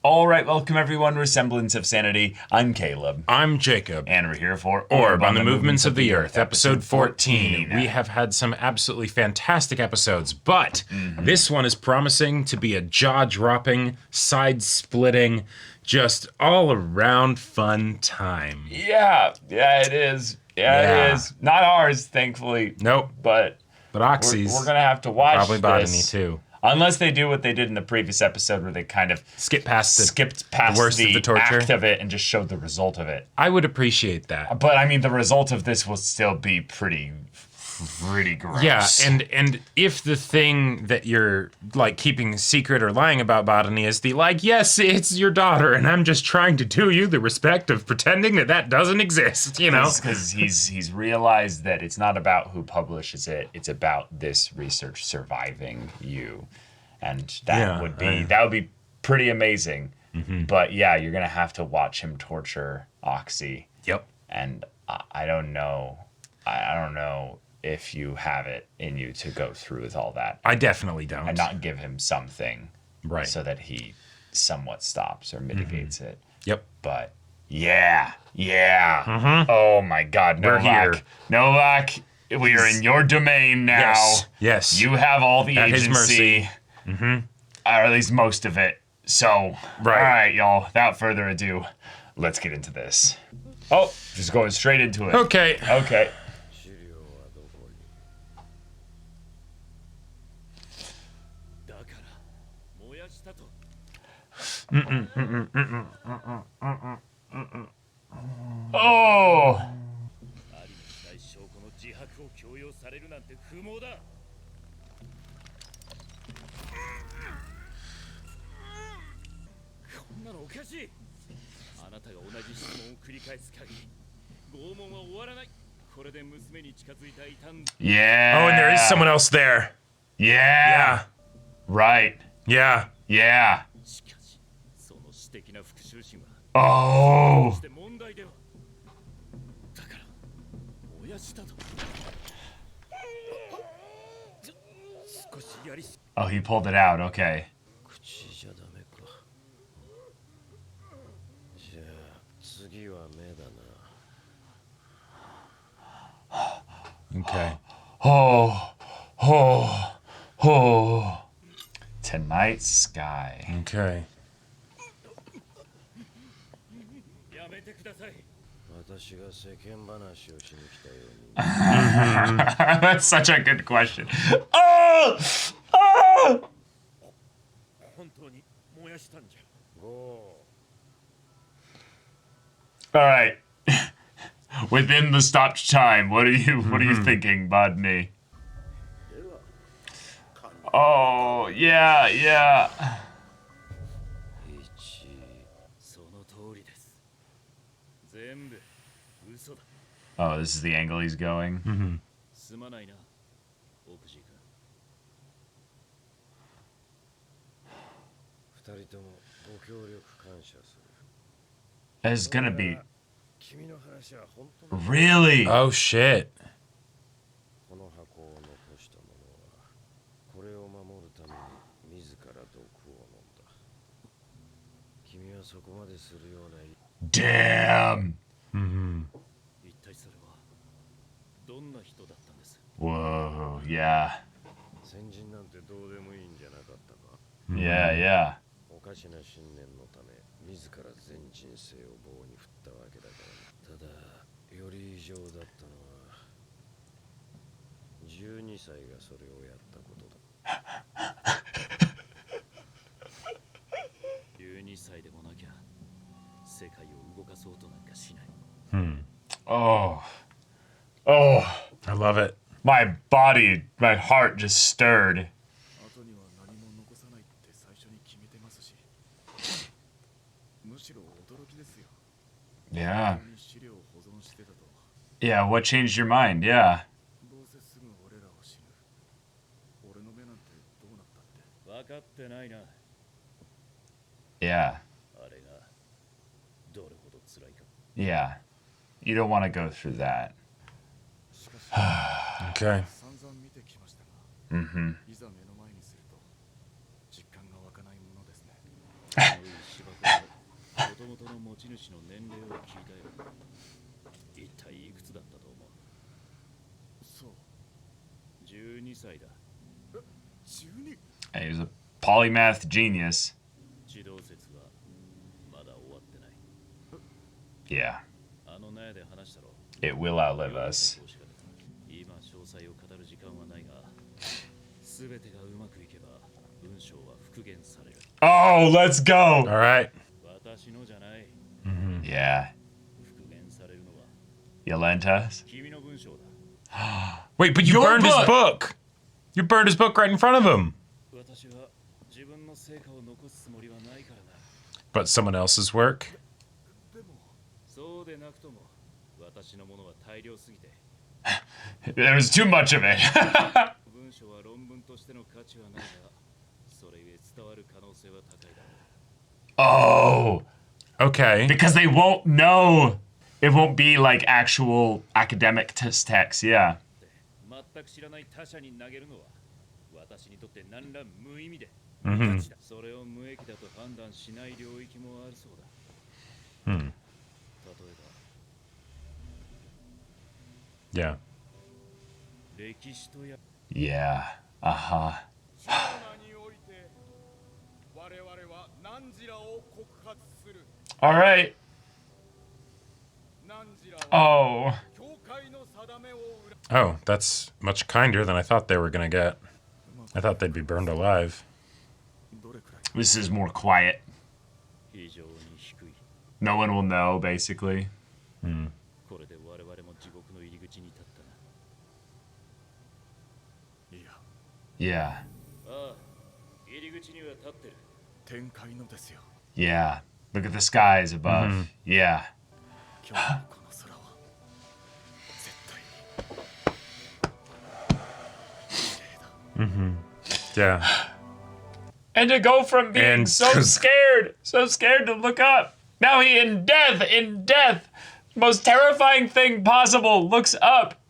All right, welcome everyone. We're Semblance of Sanity. I'm Caleb. I'm Jacob. And we're here for Orb on the Movements of the Earth, episode 14. We have had some absolutely fantastic episodes, but this one is promising to be a jaw-dropping, side-splitting, just all-around fun time. Yeah, it is. Yeah, it is. Not ours, thankfully. Nope. But Oxy's. We're going to have to watch probably Botany, this. too. Unless they do what they did in the previous episode where they kind of skipped past the worst of the torture act of it and just showed the result of it. I would appreciate that. But I mean, the result of this will still be pretty gross. Yeah, and if the thing that you're like keeping secret or lying about Botany is yes, it's your daughter, and I'm just trying to do you the respect of pretending that doesn't exist, you know? Because he's realized that it's not about who publishes it; it's about this research surviving you, and that would be pretty amazing. Mm-hmm. But yeah, you're gonna have to watch him torture Oxy. Yep. And I don't know. I don't know if you have it in you to go through with all that. I definitely don't. And not give him something. Right. So that he somewhat stops or mitigates it. Yep. But yeah. Mm-hmm. Oh my God, Novak. We're here. Novak, we are in your domain now. Yes. You have all the at agency. His mercy. Mm-hmm. Or at least most of it. So, all right, y'all, without further ado, let's get into this. Oh, just going straight into it. Okay. Oh. Yeah. Oh, and there is someone else there. Yeah. Right. Yeah. Oh. Oh, he pulled it out. Okay. Okay. Oh. Tonight sky. Okay. That's such a good question. All right. Within the stopped time, what are you thinking, Botany? Oh, yeah. Oh, this is the angle he's going. Mm-hmm. It's gonna be really. Oh shit. Damn. Mm-hmm. Whoa, yeah. Mm-hmm. Yeah. Oh. I love it. My heart just stirred. Yeah. Yeah, what changed your mind? Yeah. Yeah. Yeah. You don't want to go through that. Okay. Hey, he's a polymath genius. Yeah. It will outlive us. Oh, let's go! All right. Yeah. Yolentas? Wait, but you Your burned his book! book! You burned his book right in front of him! But someone else's work? There was too much of it. Oh! Okay. Because they won't know. It won't be like actual academic text, yeah. Yeah. Yeah. Uh-huh. All right. Oh. Oh, that's much kinder than I thought they were gonna get. I thought they'd be burned alive. This is more quiet. No one will know, basically. Yeah. Yeah. Look at the skies above. Yeah. Yeah. And to go from being so scared to look up. Now he in death, most terrifying thing possible, looks up.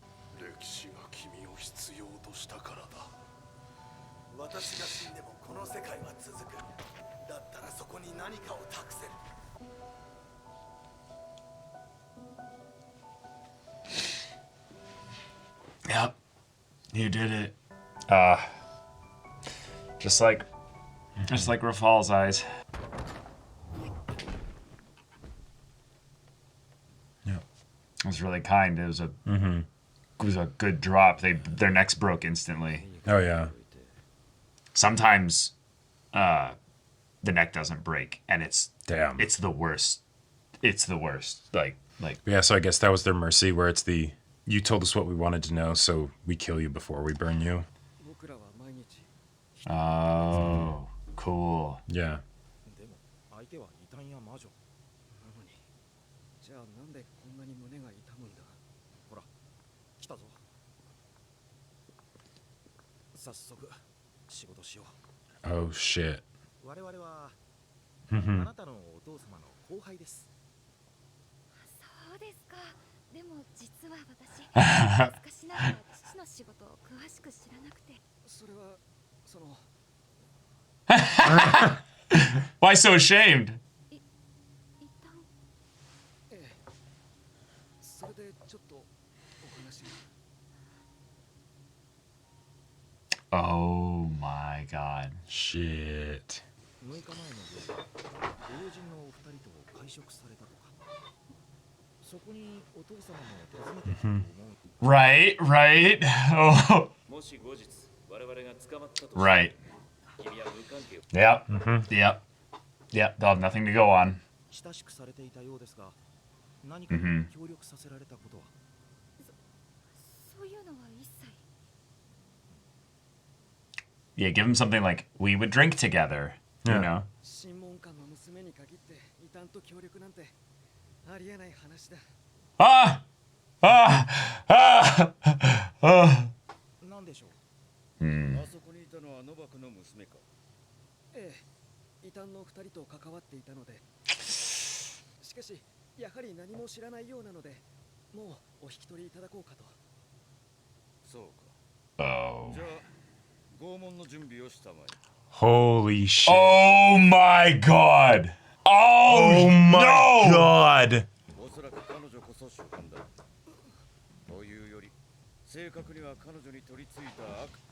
Yep, you did it. Just like Rafal's eyes. Yeah. It was really kind. It was a good drop. Their necks broke instantly. Oh yeah. Sometimes the neck doesn't break, and it's the worst. It's the worst. Like Yeah, so I guess that was their mercy, where it's the you told us what we wanted to know, so we kill you before we burn you. Oh, cool. Yeah. Oh shit. Why so ashamed? Oh my god. Shit. Right. Oh. Right. Yep. Yep. They'll have nothing to go on. Yeah, give him something like we would drink together. Yeah. You know. Oh. Holy shit. Oh my god. Oh my god.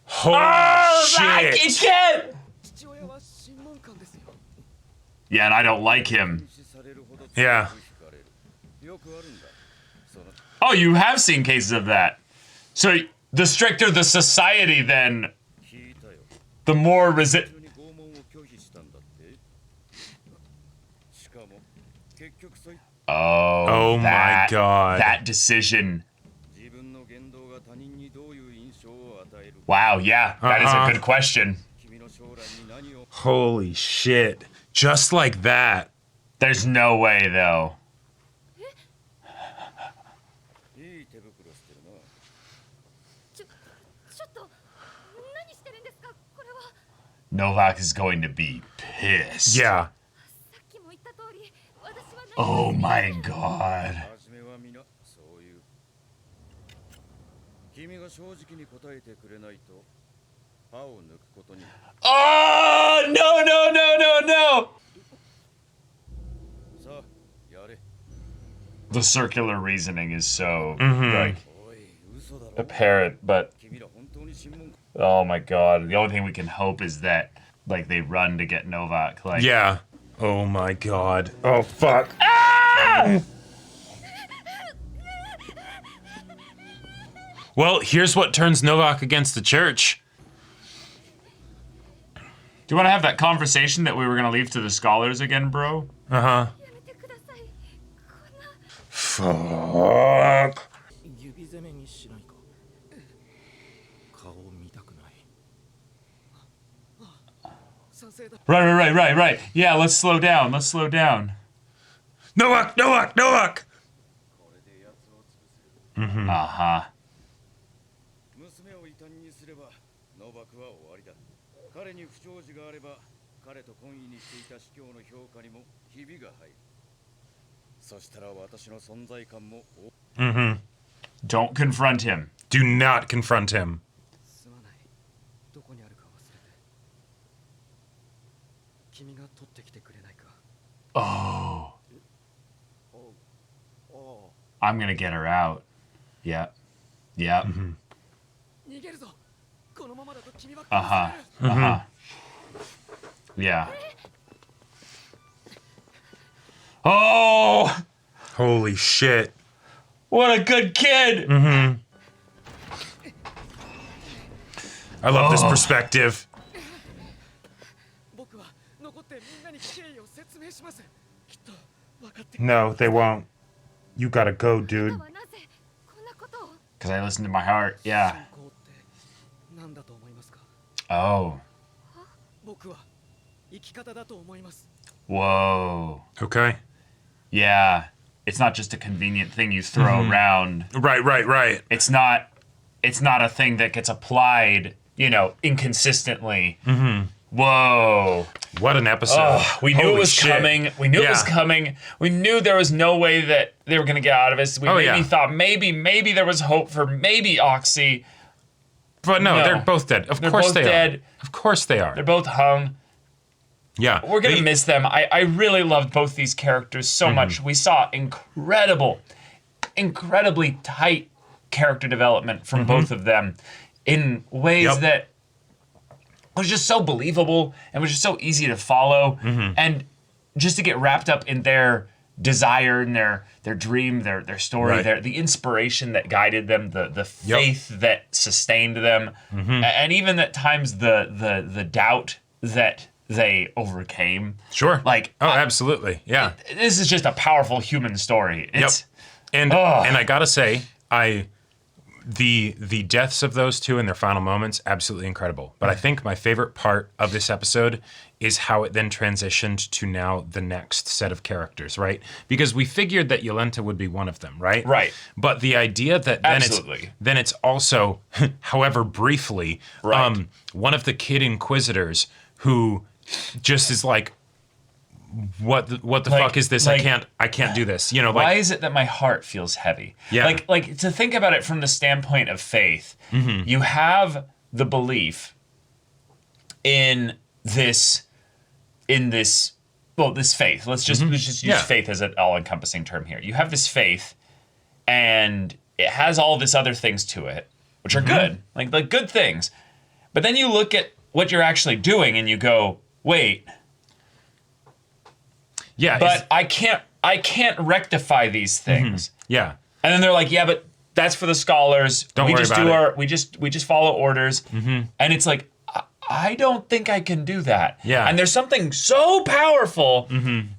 Holy shit. He can't. Yeah, and I don't like him. Yeah. Oh, you have seen cases of that. So the stricter the society, then the more Oh my god. That decision. Wow, yeah, that is a good question. Holy shit. Just like that. There's no way, though. Novak is going to be pissed. Yeah. Oh my god. Oh, no, no, no, no, no. The circular reasoning is so, like, apparent, but oh my god. The only thing we can hope is that, like, they run to get Novak. Like, yeah. Oh my god. Oh fuck. Ah! Well, here's what turns Novak against the church. Do you want to have that conversation that we were going to leave to the scholars again, bro? Uh-huh. Fuck. Right. Yeah, let's slow down. Novak! Uh-huh. Don't confront him. Do not confront him. Oh. I'm gonna get her out. Yep. Yeah. Oh! Holy shit. What a good kid! I love this perspective. No, they won't. You gotta go, dude. Because I listened to my heart, yeah. Oh. Whoa. Okay. Yeah. It's not just a convenient thing you throw around. Right. It's not a thing that gets applied, inconsistently. Whoa. What an episode. Oh, we knew Holy it was shit. coming. We knew it was coming. We knew there was no way that they were going to get out of this. We thought maybe there was hope for maybe Oxy. But no, they're both dead. Of course they are. Of course they are. They're both hung. Yeah. We're going to miss them. I really loved both these characters so much. We saw incredibly tight character development from both of them in ways that was just so believable and was just so easy to follow. And just to get wrapped up in their desire and their dream, their story, the inspiration that guided them, the faith that sustained them, and even at times the doubt that they overcame. Sure. Like, absolutely. Yeah. This is just a powerful human story. It's, And I gotta say, the deaths of those two in their final moments, absolutely incredible. But I think my favorite part of this episode is how it then transitioned to now the next set of characters, right? Because we figured that Yolenta would be one of them, right? Right. But the idea that then it's also, however briefly, one of the kid inquisitors who just is like, what the fuck is this? Like, I can't do this. Why is it that my heart feels heavy? Yeah. Like to think about it from the standpoint of faith, you have the belief in this this faith. Let's just use faith as an all-encompassing term here. You have this faith, and it has all this other things to it, which are good, like good things. But then you look at what you're actually doing, and you go, wait. Yeah, but I can't rectify these things. Yeah. And then they're like, yeah, but that's for the scholars. Don't worry about it. We just follow orders. And it's like, I don't think I can do that. Yeah. And there's something so powerful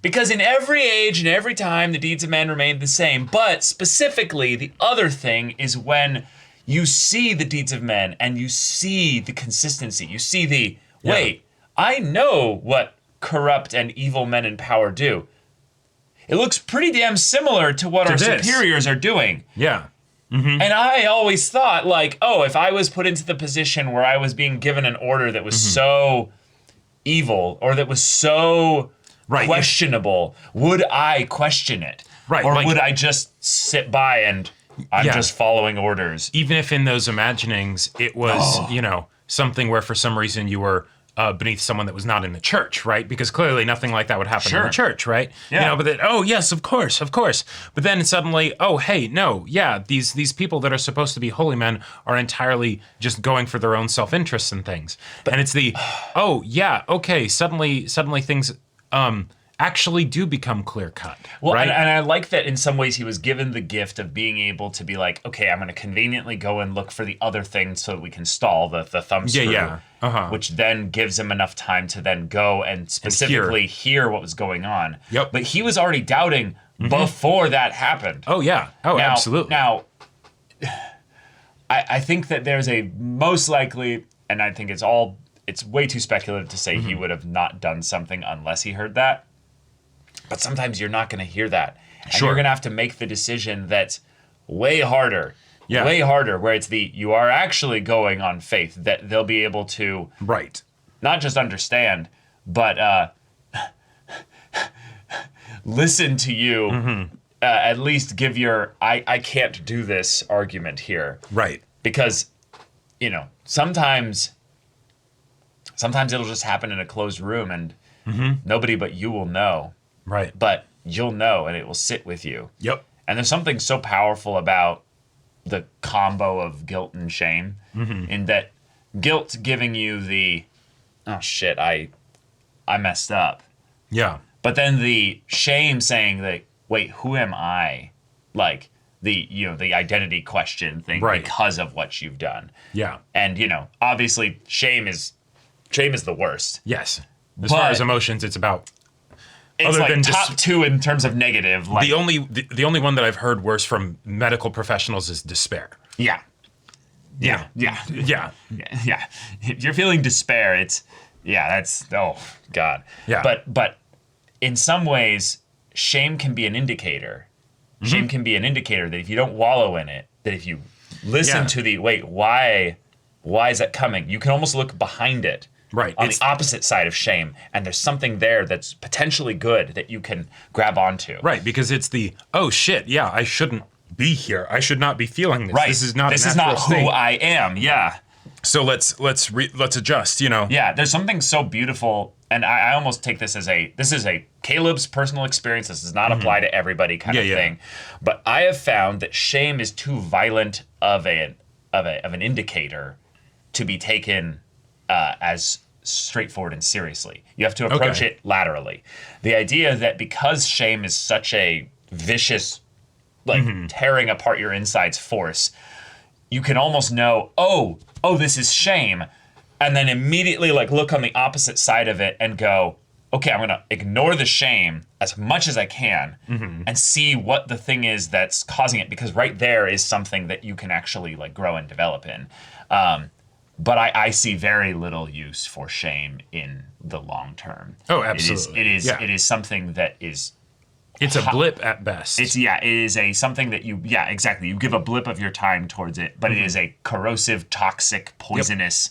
because in every age and every time the deeds of men remain the same. But specifically, the other thing is when you see the deeds of men and you see the consistency. You see the, wait, I know what corrupt and evil men in power do. It looks pretty damn similar to what our superiors are doing. Yeah. And I always thought, like, oh, if I was put into the position where I was being given an order that was so evil or that was so questionable, would I question it? Right. Or would I just sit by and I'm just following orders? Even if in those imaginings it was, something where for some reason you were beneath someone that was not in the church, right? Because clearly nothing like that would happen in the church, right? Yeah. But then, oh yes, of course. But then suddenly, oh hey, no, these people that are supposed to be holy men are entirely just going for their own self-interests and things. And it's the, oh yeah, okay, suddenly things actually do become clear cut. Well, right? and I like that in some ways he was given the gift of being able to be like, okay, I'm going to conveniently go and look for the other thing so that we can stall the thumb screw, which then gives him enough time to then go and specifically hear what was going on. Yep. But he was already doubting before that happened. Oh, yeah. Oh, absolutely. Now, I think that there's a most likely, and I think it's way too speculative to say he would have not done something unless he heard that. But sometimes you're not going to hear that. And you're going to have to make the decision that's way harder. Yeah. Way harder, where it's you are actually going on faith, that they'll be able to not just understand, but listen to you, at least give your, I can't do this argument here. Right. Because, sometimes it'll just happen in a closed room and nobody but you will know. Right. But you'll know and it will sit with you. Yep. And there's something so powerful about the combo of guilt and shame in that guilt giving you the, oh shit, I messed up. Yeah. But then the shame saying that, wait, who am I? Like the identity question thing because of what you've done. Yeah. And, obviously shame is the worst. Yes. As far as emotions, it's about... It's like top two in terms of negative. Like, the only one that I've heard worse from medical professionals is despair. Yeah. If you're feeling despair, that's oh God. Yeah. But in some ways, shame can be an indicator. Shame can be an indicator that if you don't wallow in it, that if you listen to the why is that coming? You can almost look behind it. Right. On the opposite side of shame, and there's something there that's potentially good that you can grab onto. Right, because it's the, oh shit, yeah, I shouldn't be here. I should not be feeling this. Right. This is not who I am. Yeah. So let's adjust, Yeah, there's something so beautiful, and I almost take this as Caleb's personal experience. This does not apply to everybody kind of thing. But I have found that shame is too violent of an indicator to be taken as straightforward and seriously. You have to approach it laterally. The idea that because shame is such a vicious, tearing apart your insides force, you can almost know, oh, this is shame, and then immediately look on the opposite side of it and go, okay, I'm gonna ignore the shame as much as I can and see what the thing is that's causing it, because right there is something that you can actually grow and develop in. But I see very little use for shame in the long term. Oh, absolutely. It is something that is... It's a blip at best. It is something that you give a blip of your time towards it, but it is a corrosive, toxic, poisonous,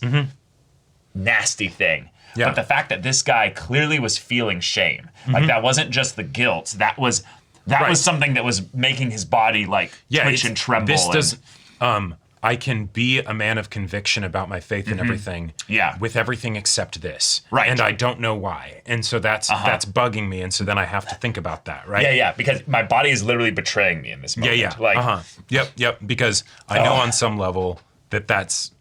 nasty thing. Yeah. But the fact that this guy clearly was feeling shame, that wasn't just the guilt, that was something that was making his body twitch and tremble. This does... I can be a man of conviction about my faith and everything. Yeah. With everything except this. Right. And I don't know why. And so that's bugging me. And so then I have to think about that, right? Yeah, because my body is literally betraying me in this moment. Yeah. Like, Yep. Because I know on some level that's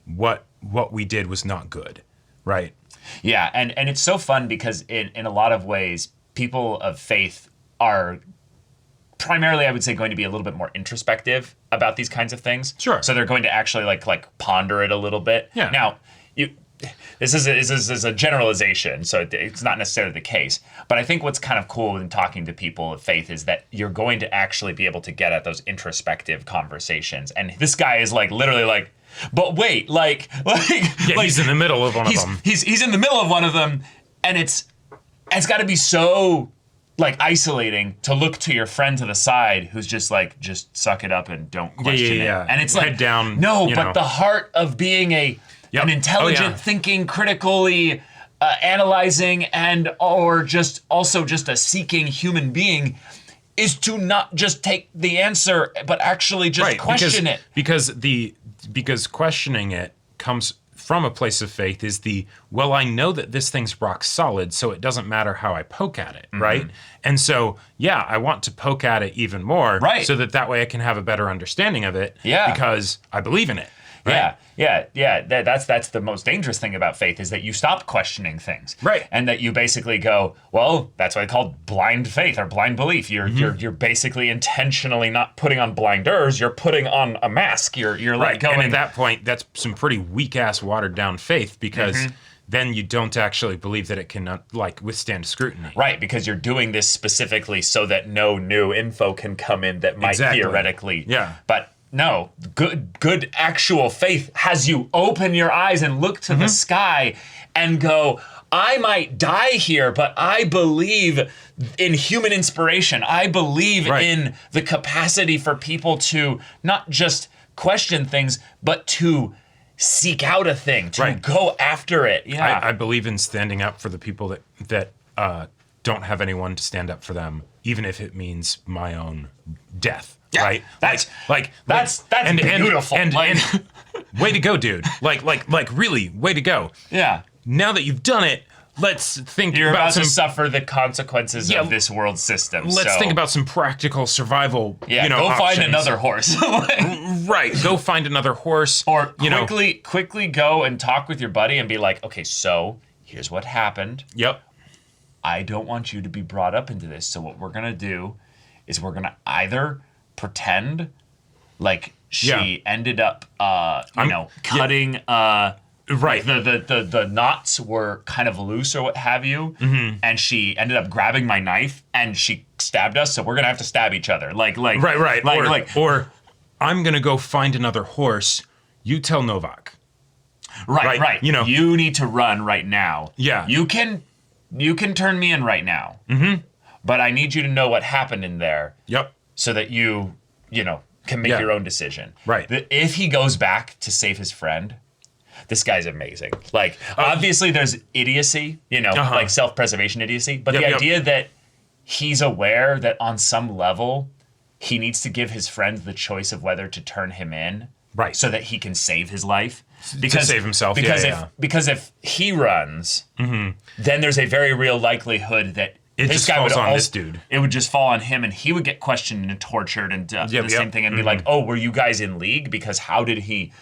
what we did was not good, right? Yeah, and it's so fun because in a lot of ways, people of faith are primarily, I would say, going to be a little bit more introspective about these kinds of things. Sure. So they're going to actually like ponder it a little bit. Yeah. Now, this is a generalization, so it's not necessarily the case. But I think what's kind of cool in talking to people of faith is that you're going to actually be able to get at those introspective conversations. And this guy is like literally like, but wait, like he's in the middle of one of them. He's in the middle of one of them, and it's got to be so like isolating to look to your friend to the side who's just like, just suck it up and don't question it. And it's head like, down. no, but the heart of being an intelligent, thinking, critically analyzing, and or just also just a seeking human being is to not just take the answer, but actually just question it. Because questioning it comes from a place of faith is I know that this thing's rock solid, so it doesn't matter how I poke at it, right? And so, I want to poke at it even more, right? So that way I can have a better understanding of it, yeah, because I believe in it. Right? Yeah. That's the most dangerous thing about faith is that you stop questioning things, right? And that you basically go, well, that's what I call blind faith or blind belief. You're basically intentionally not putting on blinders. You're putting on a mask. You're like going. And at that point, that's some pretty weak ass, watered down faith because. Then you don't actually believe that it can withstand scrutiny. Right, because you're doing this specifically so that no new info can come in that might theoretically. Yeah. But no, good actual faith has you open your eyes and look to the sky and go, I might die here, but I believe in human inspiration. I believe in the capacity for people to not just question things, but to seek out a thing, to go after it. Yeah, I believe in standing up for the people that don't have anyone to stand up for them, even if it means my own death. Yeah, right? That's beautiful. And way to go, dude. Like really, way to go. Yeah. Now that you've done it, let's think You're about to suffer the consequences of this world system. Let's think about some practical survival. Yeah, go options. find another horse. Right, go find another horse. Or quickly go and talk with your buddy and be like, okay, so here's what happened. Yep. I don't want you to be brought up into this. So what we're gonna do is we're gonna either pretend like she ended up, cutting. Right. The knots were kind of loose or what have you, and she ended up grabbing my knife and she stabbed us. So we're gonna have to stab each other. Right. Or I'm gonna go find another horse. You tell Novak. Right. You need to run right now. Yeah. You can turn me in right now. But I need you to know what happened in there. Yep. So that you can make your own decision. Right. If he goes back to save his friend, this guy's amazing. Like, obviously there's idiocy, like self-preservation idiocy, but the idea that he's aware that on some level he needs to give his friend the choice of whether to turn him in, right, so that he can save his life. To save himself, because if he runs, then there's a very real likelihood that this guy would on this dude. It would just fall on him, and he would get questioned and tortured and the same thing, and be like, "Oh, were you guys in league? Because how did he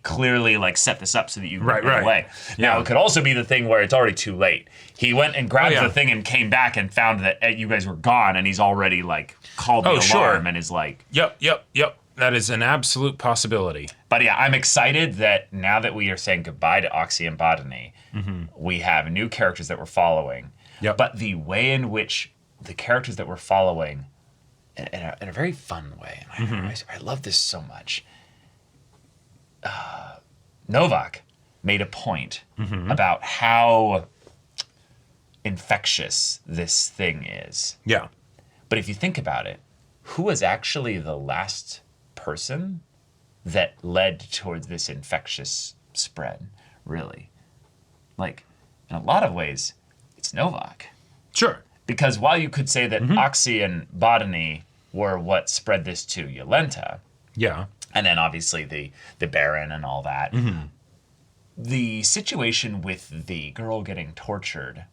clearly set this up so that you would get away?" Now it could also be the thing where it's already too late. He went and grabbed the thing and came back and found that you guys were gone, and he's already called the alarm and is like, "Yep. That is an absolute possibility." But yeah, I'm excited that now that we are saying goodbye to Oxy and Botany, we have new characters that we're following. Yep. But the way in which the characters that we're following, in a very fun way, and I love this so much, Novak made a point about how infectious this thing is. Yeah. But if you think about it, who was actually the last person that led towards this infectious spread, really? In a lot of ways, it's Novak. Sure. Because while you could say that Oxy and Botany were what spread this to Yolenta, And then obviously the Baron and all that. The situation with the girl getting tortured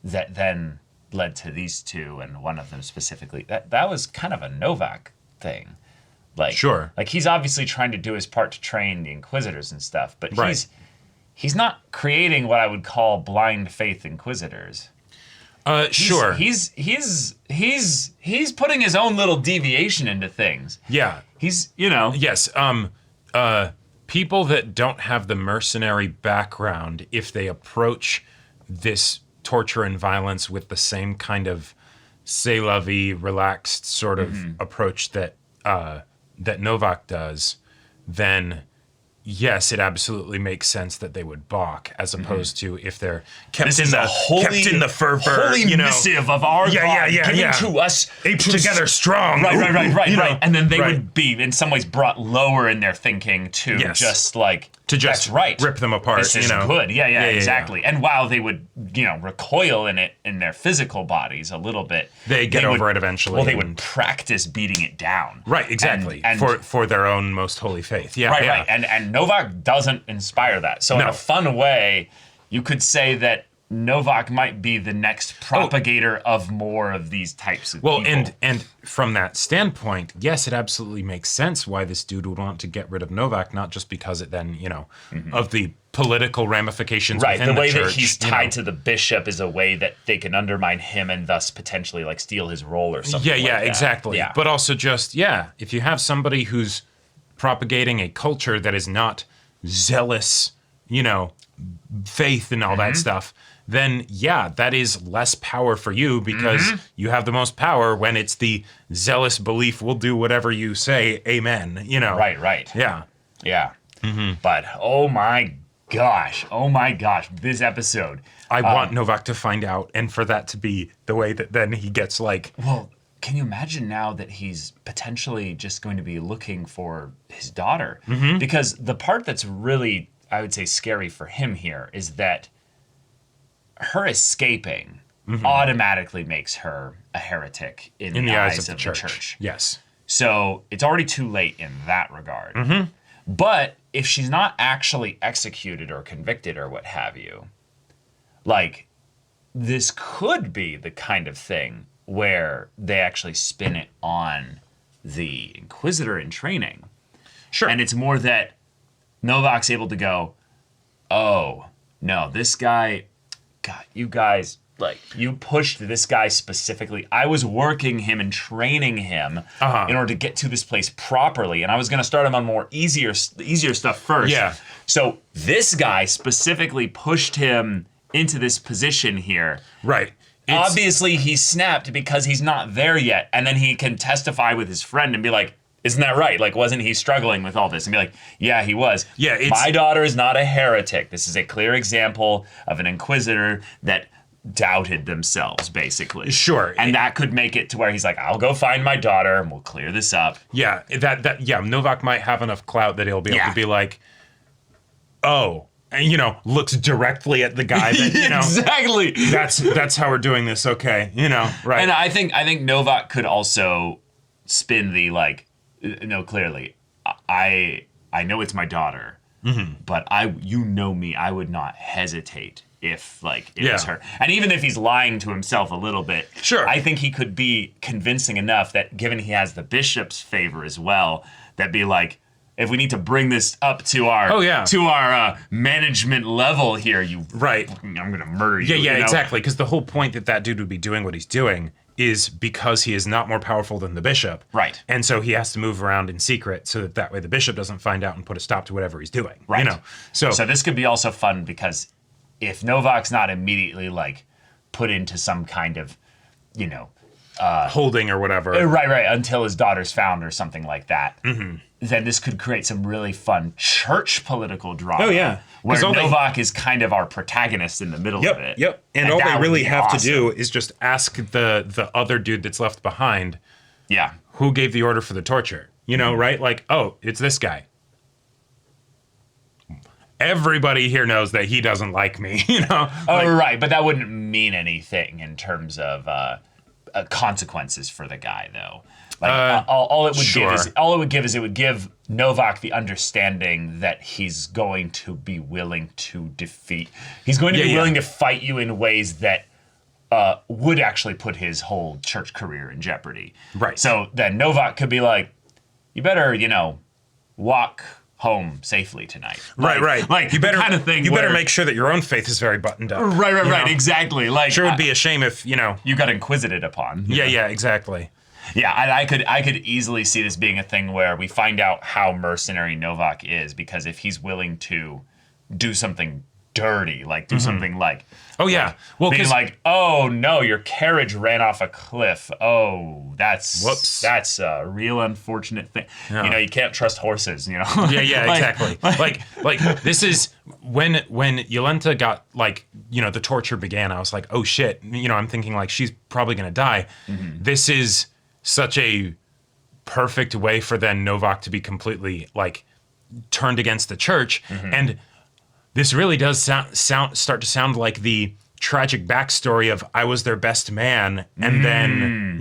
that then led to these two, and one of them specifically, that was kind of a Novak thing. Like, sure. Like, he's obviously trying to do his part to train the Inquisitors and stuff, but he's not creating what I would call blind faith Inquisitors. Sure. He's putting his own little deviation into things. Yeah. He's, you know. Yes. People that don't have the mercenary background, if they approach this torture and violence with the same kind of c'est la vie, relaxed sort of approach that that Novak does, then yes, it absolutely makes sense that they would balk, as opposed to if they're kept in the fervor, holy missive of our God given to us, apes together strong. Right. And then they would be in some ways brought lower in their thinking to just like that's right, rip them apart. This is good. Yeah, exactly. And while they would recoil in it in their physical bodies a little bit, they get over it eventually. Well, they would practice beating it down. Right, exactly. And for their own most holy faith. Yeah, right. And Novak doesn't inspire that. So in a fun way, you could say that Novak might be the next propagator of more of these types of people. And from that standpoint, yes, it absolutely makes sense why this dude would want to get rid of Novak, not just because it then, of the political ramifications within the way church, that he's tied to the bishop is a way that they can undermine him and thus potentially like steal his role or something. Yeah, exactly. Yeah. But also just, if you have somebody who's propagating a culture that is not zealous, faith and all that stuff, then that is less power for you, because you have the most power when it's the zealous belief, we'll do whatever you say, amen, Right. Yeah. But oh my gosh, this episode. I want Novak to find out, and for that to be the way that then he gets like... Well, can you imagine now that he's potentially just going to be looking for his daughter? Because the part that's really, I would say, scary for him here is that her escaping automatically makes her a heretic in the eyes of the church. Yes. So it's already too late in that regard. But if she's not actually executed or convicted or what have you, like, this could be the kind of thing where they actually spin it on the Inquisitor in training. Sure. And it's more that Novak's able to go, oh, no, this guy... God, you guys, like, you pushed this guy specifically. I was working him and training him in order to get to this place properly, and I was going to start him on more easier stuff first. Yeah. So this guy specifically pushed him into this position here. Right. Obviously, he snapped because he's not there yet, and then he can testify with his friend and be like, isn't that right? Like, wasn't he struggling with all this? And be like, yeah, he was. Yeah, my daughter is not a heretic. This is a clear example of an Inquisitor that doubted themselves, basically. Sure. And that could make it to where he's like, I'll go find my daughter and we'll clear this up. Yeah, Novak might have enough clout that he'll be able to be like, oh, and, looks directly at the guy that, Exactly. That's how we're doing this, okay, right. And I think Novak could also spin the, like, no, clearly, I know it's my daughter, but you know me, I would not hesitate if, like, it was her. And even if he's lying to himself a little bit, sure, I think he could be convincing enough that, given he has the bishop's favor as well, that be like, if we need to bring this up to our management level here, I'm gonna murder you. Yeah, exactly. Because the whole point that dude would be doing what he's doing is because he is not more powerful than the bishop. Right. And so he has to move around in secret so that way the bishop doesn't find out and put a stop to whatever he's doing. Right. So this could be also fun because if Novak's not immediately, like, put into some kind of, holding or whatever. Right, until his daughter's found or something like that. Then this could create some really fun church political drama. Oh, yeah. Where Novak is kind of our protagonist in the middle of it. Yep. And all they really have to do is just ask the other dude that's left behind, who gave the order for the torture? Right? Like, oh, it's this guy. Everybody here knows that he doesn't like me, Right, but that wouldn't mean anything in terms of consequences for the guy, though. Like all it would give is it would give Novak the understanding that he's going to be willing to defeat. He's going to be willing to fight you in ways that would actually put his whole church career in jeopardy. Right. So then Novak could be like, you better, walk home safely tonight. Right. Like you better kind of thing. You better make sure that your own faith is very buttoned up. Right. Exactly. Like sure, it would be a shame if you got inquisited upon. Yeah, exactly. Yeah, I could easily see this being a thing where we find out how mercenary Novak is, because if he's willing to do something dirty, like do something like, being like, oh no, your carriage ran off a cliff. Oh, that's a real unfortunate thing. Yeah. You can't trust horses. Yeah, exactly. Like this is when Yolenta got the torture began. I was like, oh shit. I'm thinking like she's probably gonna die. Mm-hmm. This is such a perfect way for then Novak to be completely turned against the church, and this really does start to sound like the tragic backstory of I was their best man, and then and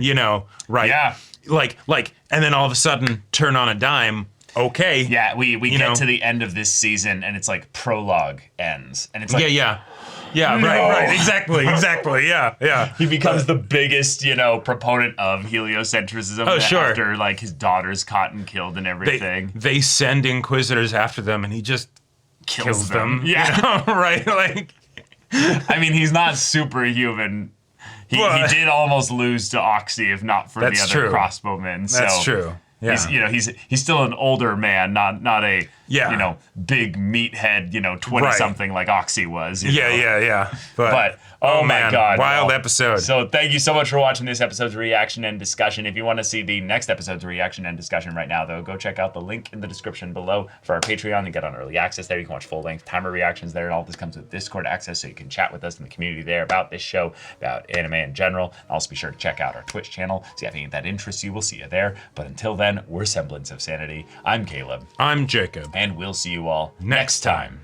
then all of a sudden turn on a dime. Okay, yeah, we get to the end of this season, and it's like prologue ends, and it's like right, exactly, yeah. He becomes the biggest, proponent of heliocentrism. After his daughter's caught and killed and everything. They send inquisitors after them, and he just kills them. Yeah, right. I mean, he's not superhuman. He did almost lose to Oxy, if not for the other crossbowmen. That's true. Yeah. He's still an older man, not a big meathead, 20-something like Oxy was. Yeah. But oh my God, wild episode. So thank you so much for watching this episode's reaction and discussion. If you want to see the next episode's reaction and discussion right now, though, go check out the link in the description below for our Patreon. You get on early access there. You can watch full-length timer reactions there, and all this comes with Discord access, so you can chat with us in the community there about this show, about anime in general. And also be sure to check out our Twitch channel. See if any of that interests you. We'll see you there. But until then, we're Semblance of Sanity. I'm Caleb. I'm Jacob. And we'll see you all next time.